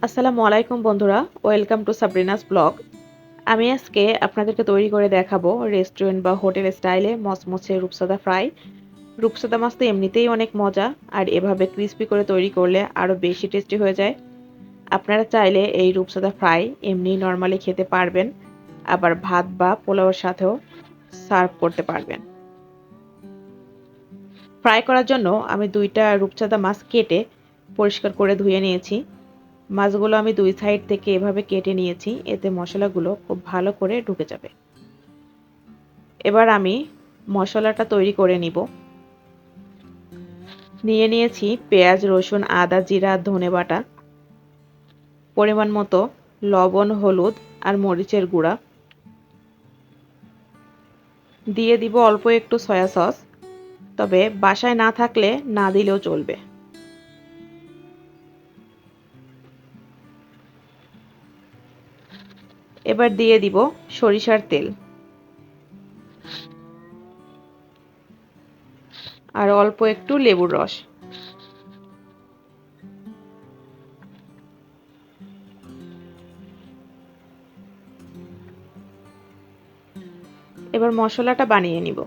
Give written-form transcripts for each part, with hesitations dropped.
আসসালামু আলাইকুম বন্ধুরা, ওয়েলকাম টু সাবরিনাস ব্লগ। আমি আজকে আপনাদেরকে তৈরি করে দেখাবো রেস্টুরেন্ট বা হোটেল স্টাইলে মচমচে রূপচাঁদা ফ্রাই। রূপচাঁদা মাছ তো এমনিতেই অনেক মজা, আর এভাবে ক্রিস্পি করে তৈরি করলে আরও বেশি টেস্টি হয়ে যায়। আপনারা চাইলে এই রূপচাঁদা ফ্রাই এমনি নর্মালি খেতে পারবেন, আবার ভাত বা পোলাওয়ের সাথেও সার্ভ করতে পারবেন। ফ্রাই করার জন্য আমি 2টা রূপচাঁদা মাছ কেটে পরিষ্কার করে ধুয়ে নিয়েছি। মাছগুলো আমি 2 সাইড থেকে এভাবে কেটে নিয়েছি, এতে মশলাগুলো খুব ভালো করে ঢুকে যাবে। এবার আমি মশলাটা তৈরি করে নিব। নিয়ে নিয়েছি পেঁয়াজ, রসুন, আদা, জিরা, ধনে বাটা, পরিমাণ মতো লবণ, হলুদ আর মরিচের গুঁড়া। দিয়ে দিব অল্প একটু সয়া সস, তবে বাসায় না থাকলে না দিলেও চলবে। এবার দিয়ে দিব সরিষার তেল আর অল্প একটু লেবুর রস। এবার মশলাটা বানিয়ে নিব।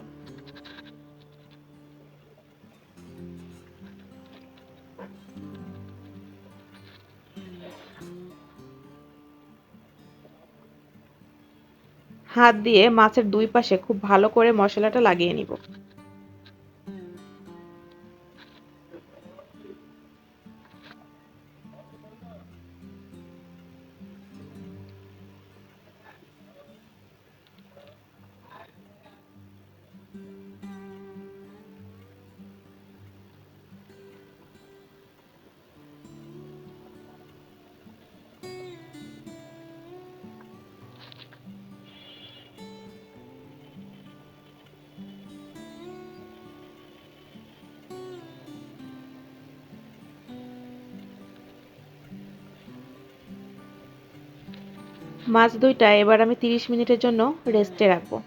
হাত দিয়ে মাছের 2 পাশে খুব ভালো করে মশলাটা লাগিয়ে নিব। মাছ 2টা এবার আমি 30 মিনিটের জন্য রেস্টে রাখবো।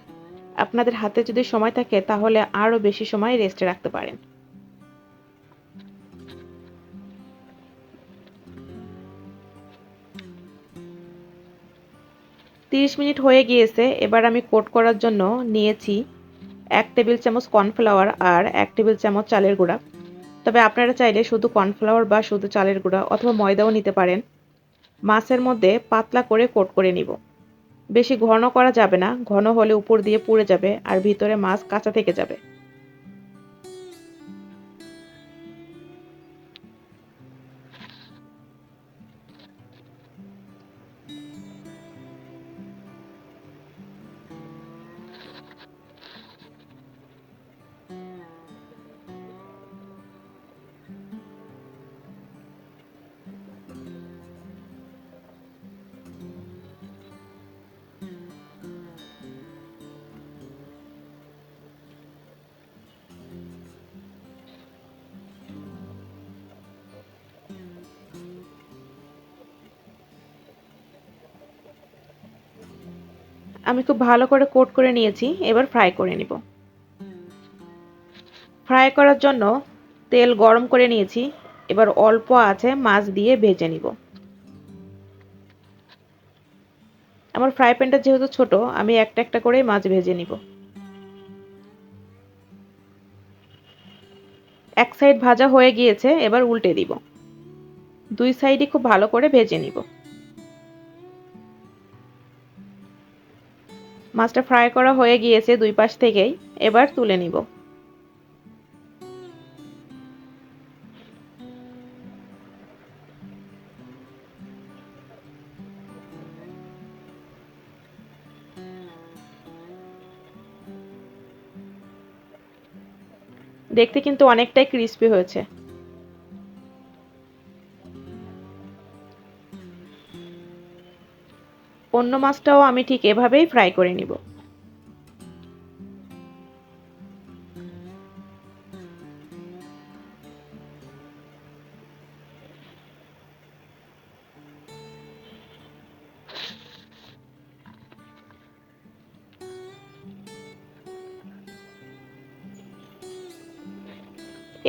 আপনাদের হাতে যদি সময় থাকে তাহলে আরও বেশি সময় রেস্টে রাখতে পারেন। 30 মিনিট হয়ে গিয়েছে। এবার আমি কোট করার জন্য নিয়েছি 1 টেবিল চামচ কর্নফ্লাওয়ার আর 1 টেবিল চামচ চালের গুঁড়া। তবে আপনারা চাইলে শুধু কর্নফ্লাওয়ার বা শুধু চালের গুঁড়া অথবা ময়দাও নিতে পারেন। মাছের মধ্যে পাতলা করে কোট করে নিব। বেশি ঘন করা যাবে না, ঘন হলে উপর দিয়ে পুড়ে যাবে আর ভিতরে মাছ কাঁচা থেকে যাবে। আমি খুব ভালো করে কোট করে নিয়েছি, এবার ফ্রাই করে নিব। ফ্রাই করার জন্য তেল গরম করে নিয়েছি। এবার অল্প আছে মাছ দিয়ে ভেজে নিব। আমার ফ্রাই প্যানটা যেহেতু ছোট, আমি একটা একটা করে মাছ ভেজে নিব। এক সাইড ভাজা হয়ে গিয়েছে, এবার উল্টে দিব। 2 সাইডই খুব ভালো করে ভেজে নিব। মাছটা ফ্রাই করা হয়ে গিয়েছে 2 পাশ থেকেই, এবার তুলে নিব। দেখতে কিন্তু অনেকটাই ক্রিস্পি হয়েছে। অন্য মাছটাও আমি ঠিক এভাবেই ফ্রাই করে নিব।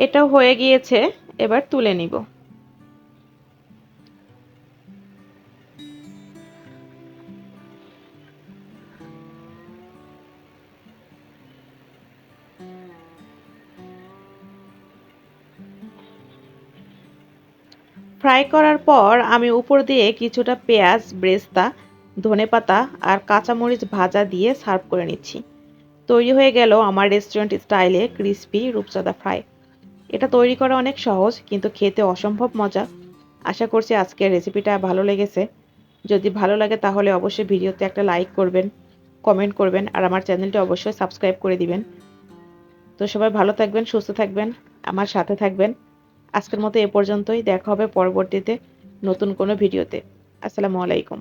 এটাও হয়ে গিয়েছে, এবার তুলে নিব। ফ্রাই করার পর আমি উপর দিয়ে কিছুটা পেঁয়াজ, বেরেস্তা, ধনেপাতা আর কাঁচামরিচ ভাজা দিয়ে সার্ভ করে নিচ্ছি। তৈরি হয়ে গেল আমার রেস্টুরেন্ট স্টাইলে ক্রিস্পি রূপচাঁদা ফ্রাই। এটা তৈরি করা অনেক সহজ, কিন্তু খেতে অসম্ভব মজা। আশা করছি আজকের রেসিপিটা ভালো লেগেছে। যদি ভালো লাগে তাহলে অবশ্যই ভিডিওতে একটা লাইক করবেন, কমেন্ট করবেন আর আমার চ্যানেলটি অবশ্যই সাবস্ক্রাইব করে দিবেন। তো সবাই ভালো থাকবেন, সুস্থ থাকবেন, আমার সাথে থাকবেন। আজকের মতো এ পর্যন্তই। দেখা হবে পরবর্তীতে নতুন কোনো ভিডিওতে। আসসালামু আলাইকুম।